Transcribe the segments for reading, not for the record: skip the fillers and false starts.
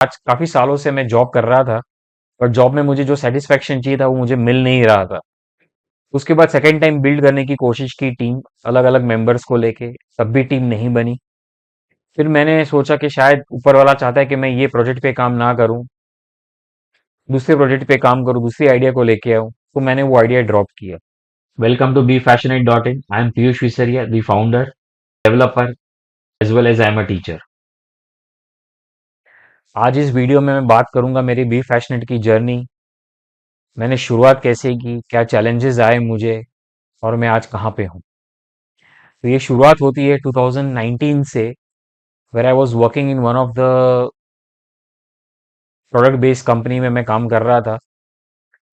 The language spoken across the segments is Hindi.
आज काफी सालों से मैं जॉब कर रहा था, पर जॉब में मुझे जो सेटिस्फेक्शन चाहिए था वो मुझे मिल नहीं रहा था। उसके बाद सेकेंड टाइम बिल्ड करने की कोशिश की टीम, अलग अलग मेंबर्स को लेके, तब भी टीम नहीं बनी। फिर मैंने सोचा कि शायद ऊपर वाला चाहता है कि मैं ये प्रोजेक्ट पे काम ना करूं, दूसरे प्रोजेक्ट पे काम करूं, दूसरी आइडिया को लेके आऊं, तो मैंने वो आइडिया ड्रॉप किया। Welcome to BeFassionate.in। I am Piyush Visaria, the founder, developer, as well as I am a teacher. आज इस वीडियो में मैं बात करूंगा मेरी बी फैशनेट की जर्नी। मैंने शुरुआत कैसे की, क्या चैलेंजेस आए मुझे, और मैं आज कहाँ पे हूँ। तो ये शुरुआत होती है 2019 से, where I was working in one of the product based company में मैं काम कर रहा था।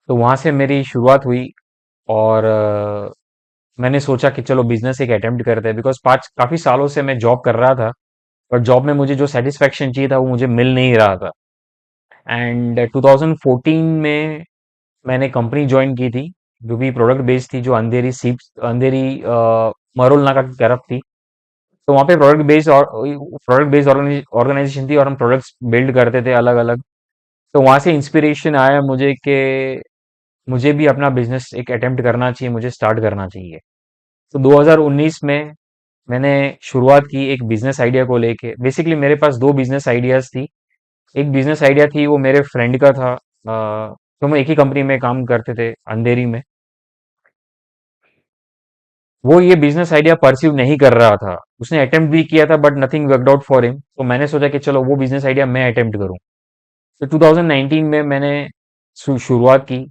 तो वहाँ से मेरी शुरुआत हुई, और मैंने सोचा कि चलो बिजनेस एक अटेम्प्ट करते हैं, बिकॉज पाँच काफ़ी सालों से मैं जॉब कर रहा था, पर जॉब में मुझे जो सेटिस्फेक्शन चाहिए था वो मुझे मिल नहीं रहा था। एंड 2014 में मैंने कंपनी ज्वाइन की थी, जो भी प्रोडक्ट बेस्ड थी, जो अंधेरी सीप, अंधेरी मरोल नाका की तरफ थी। तो वहाँ पे प्रोडक्ट बेस्ड ऑर्गेनाइजेशन थी, और हम प्रोडक्ट्स बिल्ड करते थे अलग अलग। तो वहाँ से इंस्पिरेशन आया मुझे कि मुझे भी अपना बिजनेस एक अटेम्प्ट करना चाहिए, मुझे स्टार्ट करना चाहिए। तो 2019 में मैंने शुरुआत की एक बिजनेस आइडिया को लेके। बेसिकली मेरे पास दो बिजनेस आइडियाज थी। एक बिजनेस आइडिया थी, वो मेरे फ्रेंड का था, तो हम एक ही कंपनी में काम करते थे, अंधेरी में। वो ये बिजनेस आइडिया परस्यू नहीं कर रहा था, उसने अटेम्प्ट भी किया था, but nothing worked out for him. तो मैंने सोचा कि चलो वो बिजनेस आइडिया मैं अटेम्प्ट करूं। तो 2019 में मैंने शुरुआत की।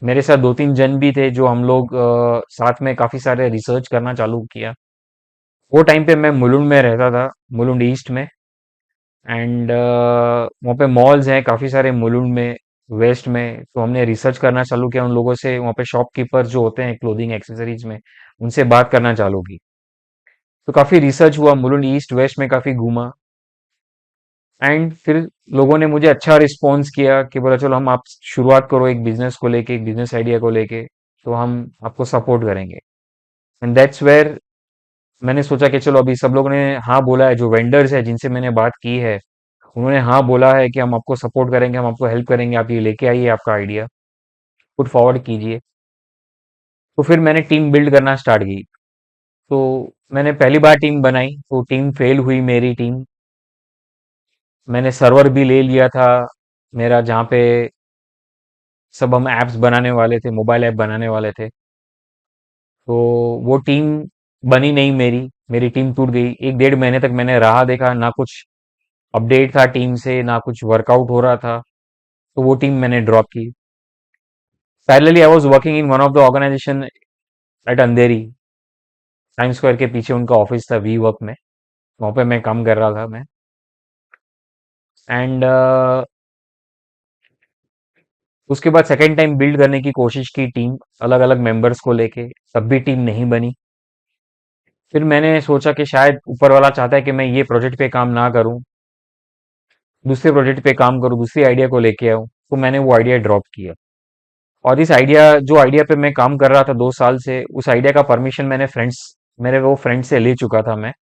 मेरे साथ दो तीन जन भी थे, जो हम लोग साथ में काफी सारे रिसर्च करना चालू किया। वो टाइम पे मैं मुलुंड में रहता था, मुलुंड ईस्ट में। एंड वहाँ पे मॉल्स हैं काफी सारे मुलुंड में, वेस्ट में। तो हमने रिसर्च करना चालू किया उन लोगों से, वहाँ पे शॉपकीपर जो होते हैं क्लोथिंग एक्सेसरीज में, उनसे बात करना चालू की। तो काफी रिसर्च हुआ, मुलुंड ईस्ट वेस्ट में काफी घूमा। एंड फिर लोगों ने मुझे अच्छा रिस्पॉन्स किया कि बोला चलो हम आप शुरुआत करो एक बिजनेस को लेके, एक बिजनेस आइडिया को लेके, तो हम आपको सपोर्ट करेंगे। एंड दैट्स वेयर मैंने सोचा कि चलो, अभी सब लोगों ने हाँ बोला है, जो वेंडर्स है जिनसे मैंने बात की है, उन्होंने हाँ बोला है कि हम आपको सपोर्ट करेंगे, हम आपको हेल्प करेंगे, आप ये लेके आइए आपका आइडिया, पुट फॉरवर्ड कीजिए। तो फिर मैंने टीम बिल्ड करना स्टार्ट की। तो मैंने पहली बार टीम बनाई, तो टीम फेल हुई मेरी टीम। मैंने सर्वर भी ले लिया था मेरा, जहाँ पे सब हम ऐप्स बनाने वाले थे, मोबाइल ऐप बनाने वाले थे। तो वो टीम बनी नहीं मेरी, मेरी टीम टूट गई। एक डेढ़ महीने तक मैंने राह देखा, ना कुछ अपडेट था टीम से, ना कुछ वर्कआउट हो रहा था। तो वो टीम मैंने ड्रॉप की। Parallelly I was working in one of the organisation at Andheri, time square के पीछे उनका ऑफिस था, वी वर्क में। वहां पे मैं काम कर रहा था मैं। एंड उसके बाद सेकेंड टाइम बिल्ड करने की कोशिश की टीम, अलग अलग मेंबर्स को लेके, तब भी टीम नहीं बनी। फिर मैंने सोचा कि शायद ऊपर वाला चाहता है कि मैं ये प्रोजेक्ट पे काम ना करूं, दूसरे प्रोजेक्ट पे काम करूं, दूसरी आइडिया को लेके आऊं। तो मैंने वो आइडिया ड्रॉप किया। और इस आइडिया, जो आइडिया पे मैं काम कर रहा था 2 साल से, उस आइडिया का परमिशन मेरे वो फ्रेंड से ले चुका था मैं,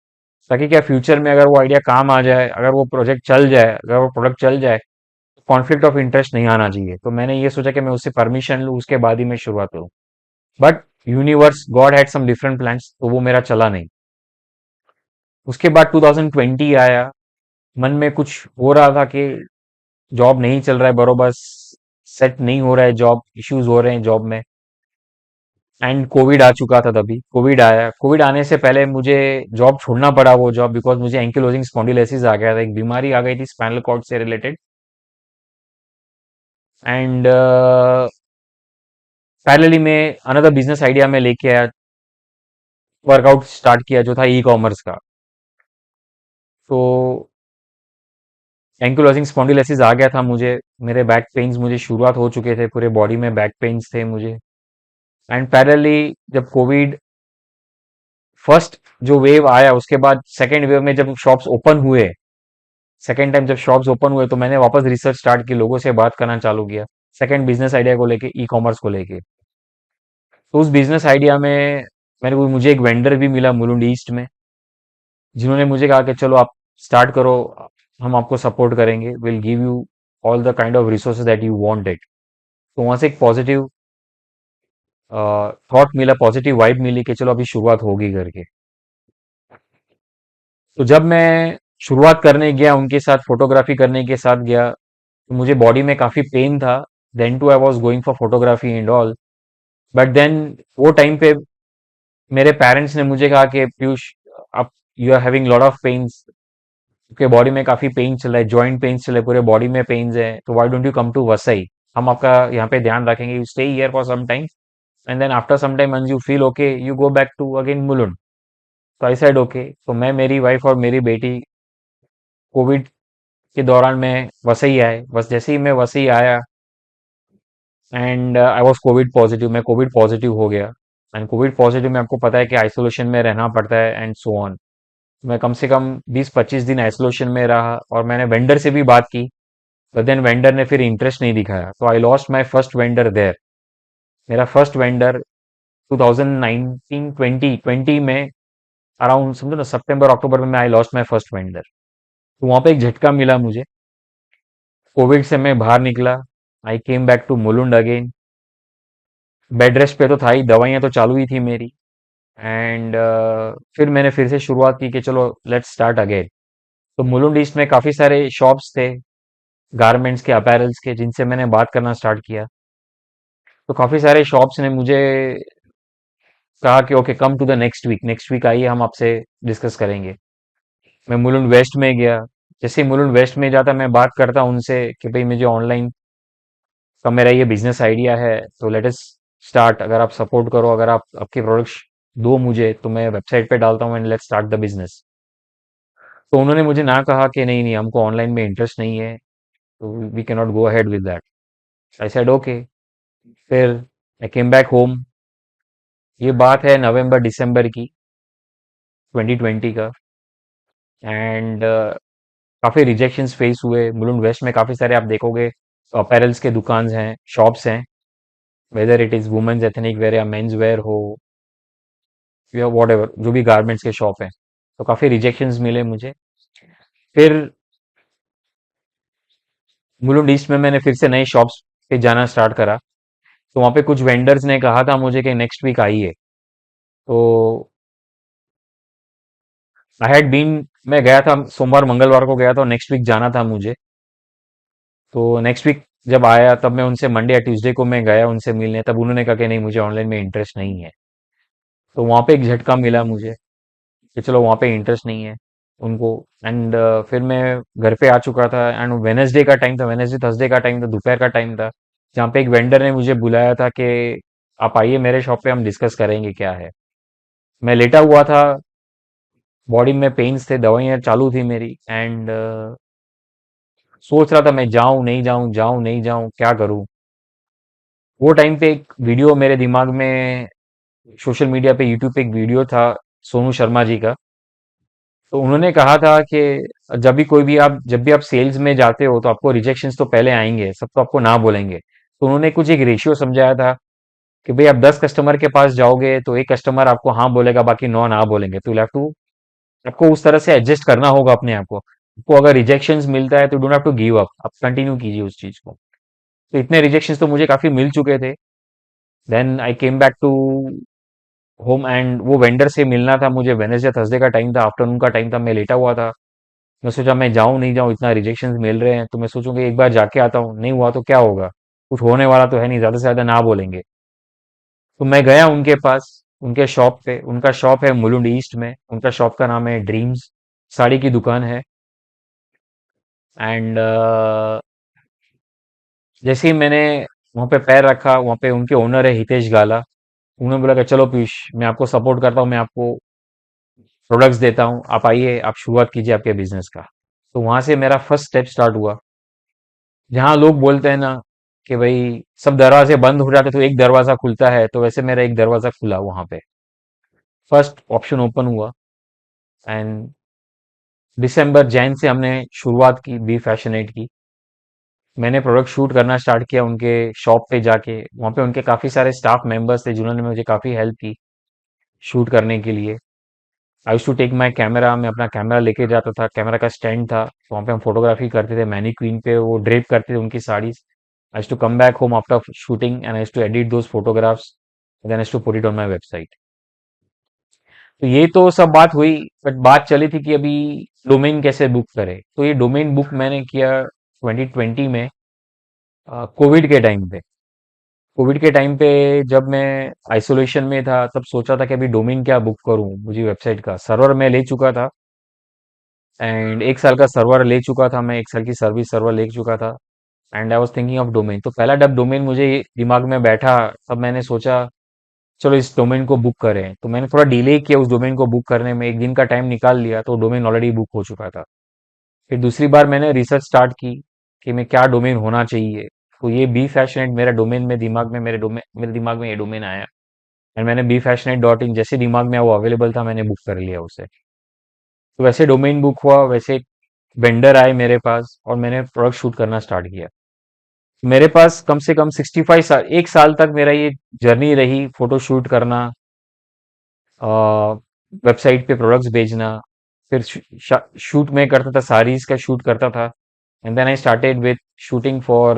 ताकि क्या फ्यूचर में अगर वो आइडिया काम आ जाए, अगर वो प्रोजेक्ट चल जाए, अगर वो प्रोडक्ट चल जाए, तो कॉन्फ्लिक्ट ऑफ इंटरेस्ट नहीं आना चाहिए। तो मैंने ये सोचा कि मैं उससे परमिशन लूँ, उसके बाद ही मैं शुरुआत करूँ। But universe, God had some different plans, तो वो मेरा चला नहीं। उसके बाद 2020 आया। मन में कुछ हो रहा था कि जॉब नहीं चल रहा है बरोबर, सेट नहीं हो रहा है, जॉब इश्यूज हो रहे हैं जॉब में। एंड कोविड आ चुका था, तभी कोविड आया। कोविड आने से पहले मुझे जॉब छोड़ना पड़ा, वो जॉब, बिकॉज मुझे एंकिलोजिंग स्पॉन्डिलोसिस आ गया था, एक बीमारी आ गई थी स्पाइनल कॉर्ड से रिलेटेड। एंड पैरेलली में अनदर बिजनेस आइडिया में लेके आया, वर्कआउट स्टार्ट किया, जो था ई कॉमर्स का। तो एंकिलोजिंग स्पॉन्डिलोसिस आ गया था मुझे, मेरे बैक पेन्स मुझे शुरुआत हो चुके थे, पूरे बॉडी में बैक पेन्स थे मुझे। एंड पैरेलली जब कोविड फर्स्ट जो वेव आया, उसके बाद सेकेंड वेव में जब शॉप्स ओपन हुए, सेकेंड टाइम जब शॉप्स ओपन हुए, तो मैंने वापस रिसर्च स्टार्ट की, लोगों से बात करना चालू किया, सेकेंड बिजनेस आइडिया को लेके, ई कॉमर्स को लेके। तो उस बिजनेस आइडिया में मुझे एक वेंडर भी मिला मुलुंड ईस्ट में, जिन्होंने मुझे कहा कि चलो आप स्टार्ट करो, हम आपको सपोर्ट करेंगे, will give you all the kind of resources that you want it. तो वहां से एक पॉजिटिव थॉट मिला, पॉजिटिव वाइब मिली कि चलो अभी शुरुआत होगी करके। तो जब मैं शुरुआत करने गया उनके साथ, फोटोग्राफी करने के साथ गया, तो मुझे बॉडी में काफी पेन था। Then too I was going for photography and all. But then वो टाइम पे मेरे पेरेंट्स ने मुझे कहा कि पीयूष, आप you are having lot of pains, आपके बॉडी में काफी पेन चल रहा है, जॉइंट पेन्स चल रहे, पूरे बॉडी में पेन्स है, तो why don't you come to Vasai, हम आपका यहाँ पे ध्यान रखेंगे, you stay here for some time and then after some time when you feel okay you go back to again Mulund. तो आई सेड ओके। तो मैं, मेरी वाइफ और मेरी बेटी कोविड के दौरान मैं वसई आए। बस जैसे ही मैं वसई आया and I was Covid positive, मैं कोविड पॉजिटिव हो गया। एंड कोविड पॉजिटिव में आपको पता है कि आइसोलेशन में रहना पड़ता है एंड सो ऑन। मैं कम से कम 20-25 दिन आइसोलेशन में रहा और मैंने वेंडर से भी बात की, बट देन वेंडर ने फिर इंटरेस्ट नहीं दिखाया, तो I lost my first vendor there. मेरा फर्स्ट वेंडर 2019 2020 में अराउंड समझो ना सितंबर अक्टूबर में I lost my first vendor. तो वहां पे एक झटका मिला मुझे। कोविड से मैं बाहर निकला, I came back to Mulund again. Bed rest पे तो था ही, दवाइयां तो चालू ही थी मेरी। एंड फिर मैंने फिर से शुरुआत की कि चलो लेट्स स्टार्ट अगेन। तो मुलुंड ईस्ट में काफी सारे शॉप्स थे, गारमेंट्स के, अपैरल्स के, जिनसे मैंने बात करना स्टार्ट किया। तो काफी सारे शॉप्स ने मुझे कहा कि okay come to the next week आइए, हम आपसे डिस्कस करेंगे। मैं मुलुंड वेस्ट में गया। जैसे ही मुलुंड वेस्ट में जाता मैं बात करता उनसे कि भाई मुझे ऑनलाइन का मेरा ये बिजनेस आइडिया है, तो लेट अस स्टार्ट, अगर आप सपोर्ट करो, अगर आप आपके प्रोडक्ट्स दो मुझे, तो मैं वेबसाइट पे डालता हूँ and let's start the business. तो उन्होंने मुझे ना कहा कि नहीं नहीं, हमको ऑनलाइन में इंटरेस्ट नहीं है, तो we can not go ahead with that. I said okay. फिर आई केम बैक होम। ये बात है नवंबर दिसंबर की 2020 का। एंड काफी रिजेक्शंस फेस हुए। मुलुंड वेस्ट में काफी सारे आप देखोगे अपैरल्स के दुकान हैं, शॉप्स हैं, whether it is women's ethnic wear या मेंस वेयर हो या वॉट एवर, जो भी गारमेंट्स के शॉप हैं। तो काफी रिजेक्शंस मिले मुझे। फिर मुलुंड ईस्ट में मैंने फिर से नए शॉप्स पे जाना स्टार्ट करा। तो वहां पे कुछ वेंडर्स ने कहा था मुझे कि नेक्स्ट वीक आइए। तो आई हैड बीन, मैं गया था सोमवार मंगलवार को गया था, नेक्स्ट वीक जाना था मुझे। तो नेक्स्ट वीक जब आया तब मैं उनसे मंडे या ट्यूसडे को मैं गया उनसे मिलने, तब उन्होंने कहा कि नहीं मुझे ऑनलाइन में इंटरेस्ट नहीं है। तो वहां पे एक झटका मिला मुझे कि चलो वहां पे इंटरेस्ट नहीं है उनको। एंड फिर मैं घर पे आ चुका था एंड वेनेसडे का टाइम था, वेनेसडे थर्सडे का टाइम था, दोपहर का टाइम था, जहाँ पे एक वेंडर ने मुझे बुलाया था कि आप आइए मेरे शॉप पे, हम डिस्कस करेंगे क्या है। मैं लेटा हुआ था, बॉडी में पेन्स थे, दवाइयाँ चालू थी मेरी एंड सोच रहा था मैं जाऊं नहीं जाऊं, जाऊं नहीं जाऊं, क्या करूं। वो टाइम पे एक वीडियो मेरे दिमाग में, सोशल मीडिया पे, यूट्यूब पे एक वीडियो था सोनू शर्मा जी का। तो उन्होंने कहा था कि जब भी आप सेल्स में जाते हो तो आपको रिजेक्शंस तो पहले आएंगे, सब तो आपको ना बोलेंगे। तो उन्होंने कुछ एक रेशियो समझाया था कि भाई आप 10 कस्टमर के पास जाओगे तो एक कस्टमर आपको हाँ बोलेगा, बाकी नौ ना बोलेंगे। तो हैव टू, आपको उस तरह से एडजस्ट करना होगा अपने आप को। आपको अगर रिजेक्शंस मिलता है तो don't have to give up, आप कंटिन्यू कीजिए उस चीज को। तो इतने रिजेक्शंस तो मुझे काफी मिल चुके थे। Then I came back to home and वो वेंडर से मिलना था मुझे, वेनेसडे थर्सडे का टाइम था, आफ्टरनून का टाइम था, मैं लेटा हुआ था। मैं सोचा मैं जाऊं नहीं जाऊं, इतना रिजेक्शंस मिल रहे हैं, तो मैं सोचूंगा एक बार जाके आता हूँ, नहीं हुआ तो क्या होगा, कुछ होने वाला तो है नहीं, ज्यादा से ज्यादा ना बोलेंगे। तो मैं गया उनके पास, उनके शॉप पे। उनका शॉप है मुलुंड ईस्ट में, उनका शॉप का नाम है ड्रीम्स, साड़ी की दुकान है। एंड जैसे ही मैंने वहां पे पैर रखा, वहां पे उनके ओनर है हितेश गाला। उन्होंने बोला कि चलो पीयूष, मैं आपको सपोर्ट करता हूँ, मैं आपको प्रोडक्ट्स देता हूँ, आप आइए, आप शुरुआत कीजिए आपके बिजनेस का। तो वहां से मेरा फर्स्ट स्टेप स्टार्ट हुआ। जहाँ लोग बोलते हैं ना कि भाई सब दरवाजे बंद हो जाते तो एक दरवाजा खुलता है, तो वैसे मेरा एक दरवाजा खुला वहां पे, फर्स्ट ऑप्शन ओपन हुआ। एंड दिसंबर जैन से हमने शुरुआत की बी फैशनेट की। मैंने प्रोडक्ट शूट करना स्टार्ट किया उनके शॉप पे जाके। वहां पे उनके काफी सारे स्टाफ मेंबर्स थे जिन्होंने मुझे काफी हेल्प की शूट करने के लिए। I used to take my camera, मैं अपना कैमरा लेके जाता था, कैमरा का स्टैंड था, तो वहाँ पे हम फोटोग्राफी करते थे, मैनीक्वीन पे वो ड्रेप करते थे उनकी saris. I used to come back home after shooting and I used to edit those photographs, then I used to put it on my website. तो ये तो सब बात हुई, बट बात चली थी कि अभी डोमेन कैसे बुक करें। तो ये डोमेन बुक मैंने किया 2020 में, कोविड के टाइम पे। कोविड के टाइम पे जब मैं आइसोलेशन में था, तब सोचा था कि अभी डोमेन क्या बुक करूं, मुझे वेबसाइट का सर्वर मैं ले चुका था, एंड 1 साल का सर्वर ले चुका था मैं, 1 साल की सर्विस सर्वर ले चुका था। And I was thinking of domain. तो पहला जब डोमेन मुझे दिमाग में बैठा, तब मैंने सोचा चलो इस डोमेन को बुक करें। तो मैंने थोड़ा डिले किया उस डोमेन को बुक करने में, 1 दिन का टाइम निकाल लिया, तो डोमेन ऑलरेडी बुक हो चुका था। फिर दूसरी बार मैंने रिसर्च स्टार्ट की कि मैं क्या डोमेन होना चाहिए। तो ये बी फैशनेट मेरा डोमेन में दिमाग में, मेरे दिमाग में ये डोमेन आया, एंड मैंने बी फैशनेट डॉट इन जैसे दिमाग में वो अवेलेबल था, मैंने बुक कर लिया उसे। तो वैसे डोमेन बुक हुआ, वैसे वेंडर आए मेरे पास और मैंने प्रोडक्ट शूट करना स्टार्ट किया। मेरे पास कम से कम 65 साल, 1 साल तक मेरा ये जर्नी रही, फोटो शूट करना, वेबसाइट पे प्रोडक्ट्स भेजना। फिर शूट में करता था, साड़ीज का शूट करता था, and then I started with shooting for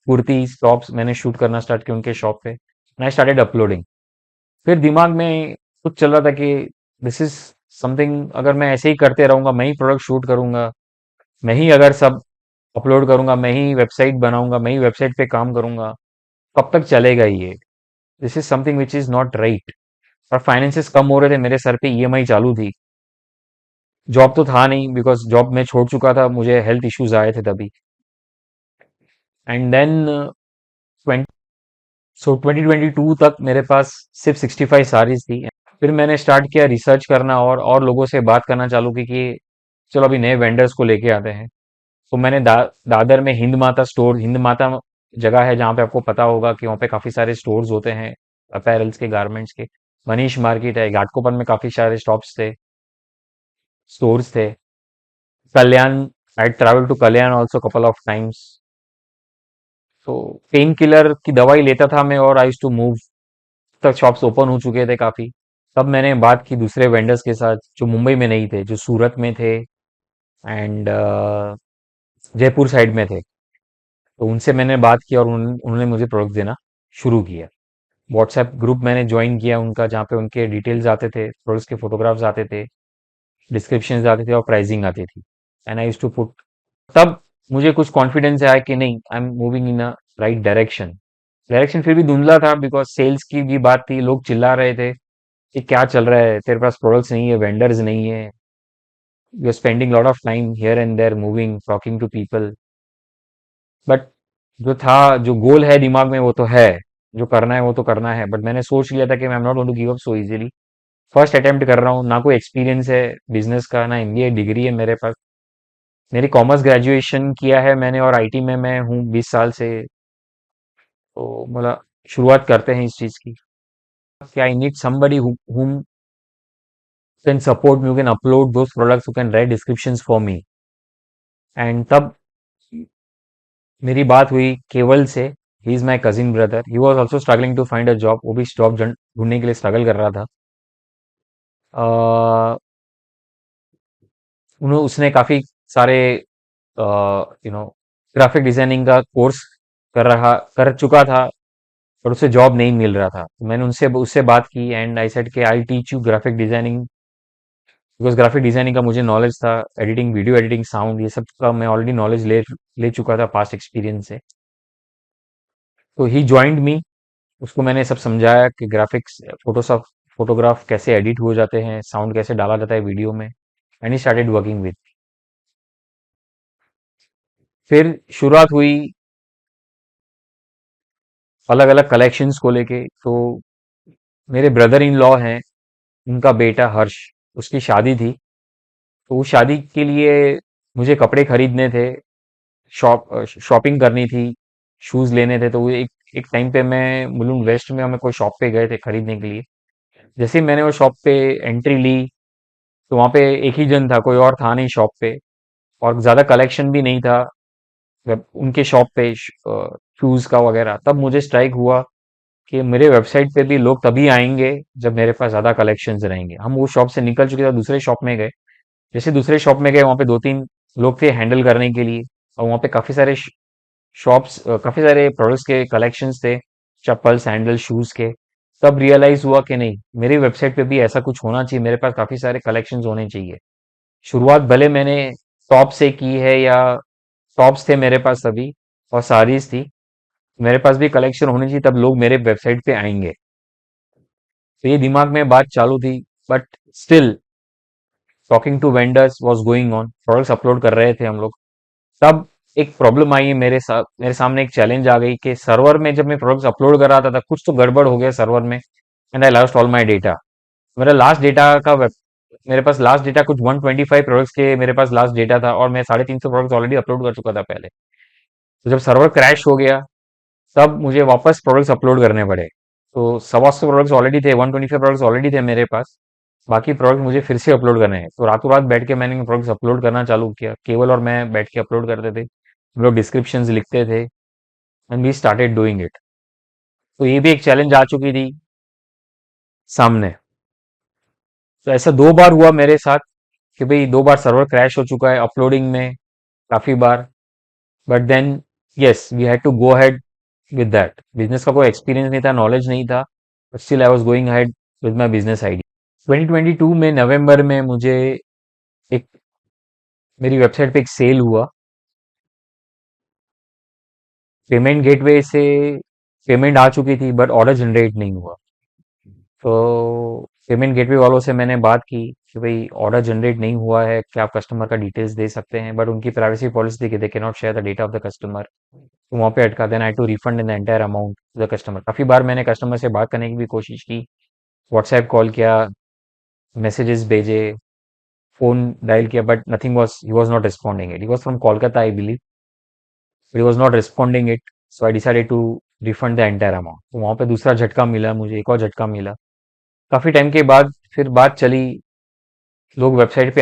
kurtis tops. मैंने शूट करना स्टार्ट किया उनके शॉप पे, एंड आई स्टार्टेड अपलोडिंग। फिर दिमाग में कुछ चल रहा था कि दिस इज समथिंग, अगर मैं ऐसे ही करते रहूंगा, मैं ही प्रोडक्ट शूट करूंगा, मैं ही अगर सब अपलोड करूंगा, मैं ही वेबसाइट बनाऊंगा, मैं ही वेबसाइट पे काम करूंगा, कब तक चलेगा ये? This is something which is not right. और फाइनेंसेस कम हो रहे थे, मेरे सर पे ईएमआई चालू थी, जॉब तो था नहीं, बिकॉज जॉब मैं छोड़ चुका था, मुझे हेल्थ इश्यूज आए थे तभी। एंड देन 2022 तक मेरे पास सिर्फ 65 साड़ीज थी। फिर मैंने स्टार्ट किया रिसर्च करना और लोगों से बात करना चालू की कि चलो अभी नए वेंडर्स को लेके आते हैं। तो मैंने दादर में हिंद माता स्टोर, हिंद माता जगह है जहाँ पे आपको पता होगा कि वहाँ पे काफी सारे स्टोर्स होते हैं, अपैरल्स के, गारमेंट्स के। मनीष मार्केट है, घाटकोपर में काफी सारे शॉप्स थे, स्टोर्स थे। Kalyan, I travel to Kalyan also couple of times. तो पेन किलर की दवाई लेता था मैं, और आई टू मूव, तक शॉप्स ओपन हो चुके थे काफी। तब मैंने बात की दूसरे वेंडर्स के साथ जो मुंबई में नहीं थे, जो सूरत में थे, एंड जयपुर साइड में थे। तो उनसे मैंने बात की और उन्होंने मुझे प्रोडक्ट देना शुरू किया। व्हाट्सएप ग्रुप मैंने ज्वाइन किया उनका, जहाँ पे उनके डिटेल्स आते थे, प्रोडक्ट्स के फोटोग्राफ्स आते थे, डिस्क्रिप्शंस आते थे और प्राइसिंग आती थी, and I used to put. तब मुझे कुछ कॉन्फिडेंस आया कि नहीं, I am moving in a right direction. Direction फिर भी धुंधला था, बिकॉज सेल्स की भी बात थी, लोग चिल्ला रहे थे कि क्या चल रहा है, तेरे पास प्रोडक्ट्स नहीं है, वेंडर्स नहीं है, you are spending lot of time here and there moving talking to people. But जो था, जो गोल है दिमाग में वो तो है, जो करना है वो तो करना है। बट मैंने सोच लिया था कि I am not going to give up so easily. First attempt कर रहा हूँ, ना कोई एक्सपीरियंस है बिजनेस का, ना एमबीए डिग्री है मेरे पास। मेरी कॉमर्स ग्रेजुएशन किया है मैंने, और आईटी में मैं हूँ 20 साल से। तो मतलब शुरुआत करते हैं इस चीज की, कि I need somebody whom can support me, who can upload those products, who can write descriptions for me। And तब मेरी बात हुई केवल से। He is my cousin brother, he was also struggling to find a job, वो भी जॉब ढूंढने के लिए स्ट्रगल कर रहा था। उसने काफी सारे ग्राफिक डिजाइनिंग का कोर्स कर चुका था, पर उसे जॉब नहीं मिल रहा था। तो मैंने उनसे उससे बात की, एंड आई सेड कि I teach U graphic designing, because graphic designing का मुझे नॉलेज था, एडिटिंग, वीडियो एडिटिंग, साउंड, ये सब का मैं ऑलरेडी नॉलेज ले ले चुका था पास्ट एक्सपीरियंस से। तो ही ज्वाइंड मी। उसको मैंने सब समझाया कि ग्राफिक्स, फोटोशॉप, फोटोग्राफ कैसे एडिट हो जाते हैं, साउंड कैसे डाला जाता है वीडियो में, and he started working with. फिर शुरुआत हुई अलग अलग कलेक्शंस को लेके। तो मेरे ब्रदर इन लॉ हैं, उनका बेटा हर्ष, उसकी शादी थी। तो उस शादी के लिए मुझे कपड़े खरीदने थे, शॉपिंग करनी थी, शूज लेने थे। तो वो एक एक टाइम पे मैं मुलुंड वेस्ट में, हमें कोई शॉप पे गए थे खरीदने के लिए। जैसे ही मैंने वो शॉप पे एंट्री ली, तो वहां पे एक ही जन था, कोई और था नहीं शॉप पे, और ज्यादा कलेक्शन भी नहीं था उनके शॉप पे शूज का वगैरह। तब मुझे स्ट्राइक हुआ कि मेरे वेबसाइट पे भी लोग तभी आएंगे जब मेरे पास ज्यादा कलेक्शंस रहेंगे। हम वो शॉप से निकल चुके थे, दूसरे शॉप में गए। जैसे दूसरे शॉप में गए, वहां पे दो तीन लोग थे हैंडल करने के लिए, और वहां पे काफी सारे शॉप्स, काफी सारे प्रोडक्ट्स के कलेक्शंस थे, चप्पल सैंडल शूज के। तब रियलाइज हुआ कि नहीं, मेरी वेबसाइट पे भी ऐसा कुछ होना चाहिए, मेरे पास काफी सारे कलेक्शंस होने चाहिए। शुरुआत भले मैंने टॉप से की है, या टॉप्स थे मेरे पास तभी और साड़ीज थी, मेरे पास भी कलेक्शन होनी चाहिए, तब लोग मेरे वेबसाइट पे आएंगे। तो ये दिमाग में बात चालू थी, but still talking to vendors was going on, products upload कर रहे थे हम लोग। तब एक प्रॉब्लम आई है मेरे साथ, मेरे सामने एक चैलेंज आ गई कि सर्वर में जब मैं प्रोडक्ट्स अपलोड कर रहा था कुछ तो गड़बड़ हो गया सर्वर में, and I lost all my data. मेरा लास्ट डेटा का मेरे पास लास्ट डेटा कुछ 125 प्रोडक्ट्स के मेरे पास लास्ट डेटा था, और मैं 350 प्रोडक्ट्स ऑलरेडी अपलोड कर चुका था पहले। तो जब सर्वर क्रैश हो गया, तब मुझे वापस प्रोडक्ट्स अपलोड करने पड़े। तो 125 प्रोडक्ट्स ऑलरेडी थे, 125 प्रोडक्ट्स ऑलरेडी थे मेरे पास, बाकी प्रोडक्ट मुझे फिर से अपलोड करने हैं। तो रातों रात बैठ के मैंने प्रोडक्ट्स अपलोड करना चालू किया, केवल और मैं बैठ के अपलोड करते थे, हम लोग डिस्क्रिप्शंस लिखते थे, and we started doing it. तो ये भी एक चैलेंज आ चुकी थी सामने। तो ऐसा 2 बार हुआ मेरे साथ कि भाई 2 बार सर्वर क्रैश हो चुका है अपलोडिंग में, काफी बार। But then yes, we had to go ahead with that. Business का कोई एक्सपीरियंस नहीं था, नॉलेज नहीं था, but still I was going ahead with my business idea. 2022 में नवंबर में मुझे एक, मेरी वेबसाइट पे एक सेल हुआ। पेमेंट गेटवे से पेमेंट आ चुकी थी, बट ऑर्डर जनरेट नहीं हुआ। तो पेमेंट गेटवे वालों से मैंने बात की कि भाई ऑर्डर जनरेट नहीं हुआ है, क्या आप कस्टमर का डिटेल्स दे सकते हैं, बट उनकी प्राइवेसी पॉलिसी थी कि they can not share the data of the customer. तो वहाँ पे अटका, then I to refund in the entire amount to the customer. काफी बार मैंने कस्टमर से बात करने की भी कोशिश की, व्हाट्सएप कॉल किया, मैसेजेस भेजे, फोन डायल किया, but nothing was, he was not responding it. He was from Kolkata I believe, but he was not responding it. So I decided to refund the entire amount. तो वहां पे दूसरा झटका मिला मुझे, एक और झटका मिला। काफी टाइम के बाद फिर बात चली, लोग वेबसाइट पे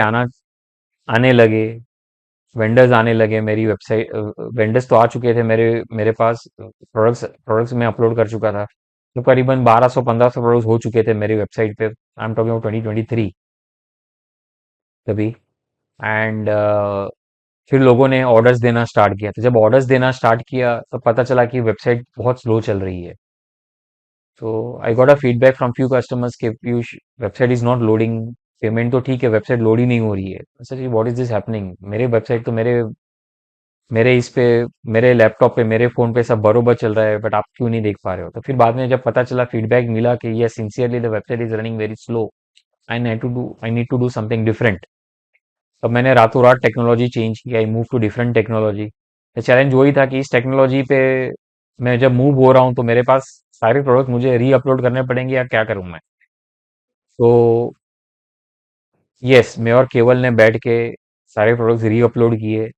आने लगे, वेंडर्स आने लगे मेरी वेबसाइट। वेंडर्स तो आ चुके थे मेरे मेरे पास, प्रोडक्ट्स प्रोडक्ट्स मैं अपलोड कर चुका था। तो करीबन 1200-1500 प्रोडक्ट्स हो चुके थे मेरी वेबसाइट पे, आई एम टॉकिंग अबाउट 2023 तभी। एंड फिर लोगों ने ऑर्डर्स देना स्टार्ट किया। तो जब ऑर्डर्स देना स्टार्ट किया, तो पता चला कि वेबसाइट बहुत स्लो चल रही है। तो I got a feedback from few customers के Piyush, website is not loading, payment तो ठीक है, वेबसाइट लोड ही नहीं हो रही है। Sir ji, what is this happening, मेरे वेबसाइट तो मेरे मेरे इस पे मेरे लैपटॉप पे, मेरे फोन पे सब बरोबर चल रहा है, बट आप क्यों नहीं देख पा रहे हो। तो फिर बाद में जब पता चला, फीडबैक मिला कि yes, sincerely the website is running very slow, I need to do something different. तब मैंने रातों रात टेक्नोलॉजी चेंज किया, I move to different technology. Challenge वही था कि इस टेक्नोलॉजी पे मैं जब मूव हो रहा हूँ, तो मेरे पास सारे प्रोडक्ट मुझे री अपलोड करने पड़ेंगे, या क्या करूँ मैं। तो यस, मैं और केवल ने बैठ के सारे प्रोडक्ट्स री अपलोड किए।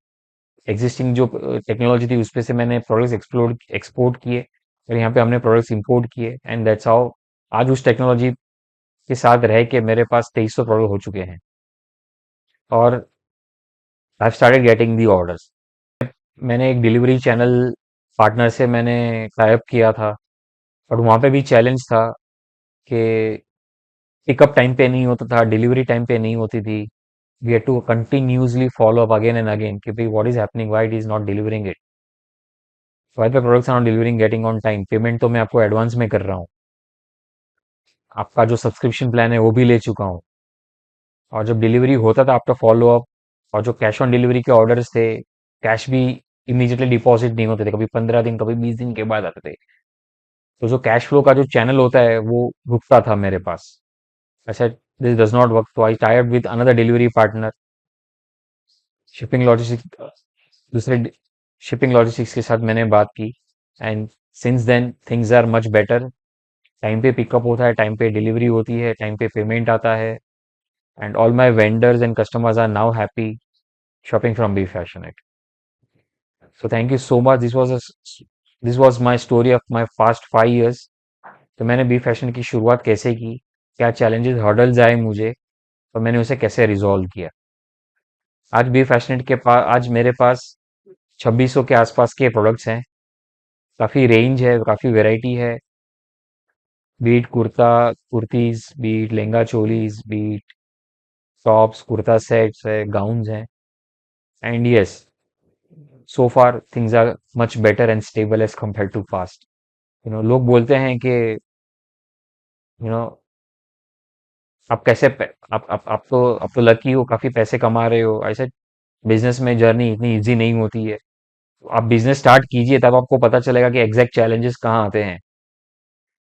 एग्जिस्टिंग जो टेक्नोलॉजी थी उस पे से मैंने प्रोडक्ट्स एक्सप्लोर एक्सपोर्ट किए, और यहाँ पे हमने प्रोडक्ट्स इंपोर्ट किए, एंड दैट्स हाउ आज उस टेक्नोलॉजी के साथ रह के मेरे पास 2300 प्रोडक्ट हो चुके हैं, और I started getting the orders. मैंने एक डिलीवरी चैनल पार्टनर से मैंने टाई अप किया था, और वहाँ पे भी चैलेंज था कि पिकअप टाइम पे नहीं होता था, डिलीवरी टाइम पे नहीं होती थी। We had to continuously follow up again and again कि भाई what is happening, why it is not delivering it, why the products are not delivering getting on time. Payment तो मैं आपको एडवांस में कर रहा हूँ, आपका जो सब्सक्रिप्शन प्लान है वो भी ले चुका हूँ, और जब डिलीवरी होता था आफ्टर फॉलो अप, और जो कैश ऑन डिलीवरी के ऑर्डर्स थे, कैश भी इमीडिएटली डिपॉजिट नहीं होते थे, कभी 15 दिन, कभी 20 दिन के बाद आते थे। तो जो कैश फ्लो का जो चैनल होता है वो रुकता था मेरे पास। अच्छा, दिस डज नॉट वर्क, तो I tied with another delivery partner, shipping logistics, दूसरे शिपिंग लॉजिस्टिक्स के साथ मैंने बात की, and since then things are much better. Time पे पिकअप होता है, टाइम पे डिलीवरी होती है, टाइम पे पेमेंट आता है, and all my vendors and customers are now happy shopping from B fashion. So thank you so much. This was my story of my past 5 years. तो मैंने बी फैशन की शुरुआत कैसे की, क्या चैलेंजेस हर्डल्स आए मुझे, और मैंने उसे कैसे रिजॉल्व किया। आज बी फैशन के पास, आज मेरे पास 2600 के आसपास के प्रोडक्ट्स हैं, काफी रेंज है, काफी वैरायटी है, be it kurta kurtis, be it lehenga cholis, be it tops, kurta sets है, गाउन्स हैं। And yes, so far things are much better and stable as compare to past. लोग बोलते हैं कि यू नो आप कैसे आप तो लकी हो, काफी पैसे कमा रहे हो। ऐसे बिजनेस में जर्नी इतनी इजी नहीं होती है। तो आप बिजनेस स्टार्ट कीजिए, तब आपको पता चलेगा कि एग्जैक्ट चैलेंजेस कहाँ आते हैं।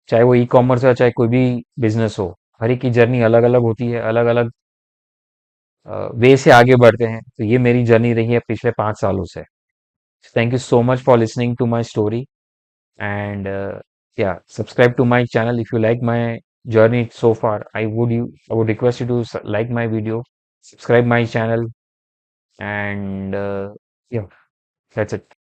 चाहे वो ई कॉमर्स हो, चाहे कोई भी बिजनेस हो, हर एक की जर्नी अलग अलग होती है, अलग अलग वे से आगे बढ़ते हैं। तो ये मेरी जर्नी रही है पिछले 5 सालों से। Thank you so much for listening to my story. And yeah, subscribe to my channel if you like my journey so far. I would request you to like my video, subscribe my channel, and yeah, that's it.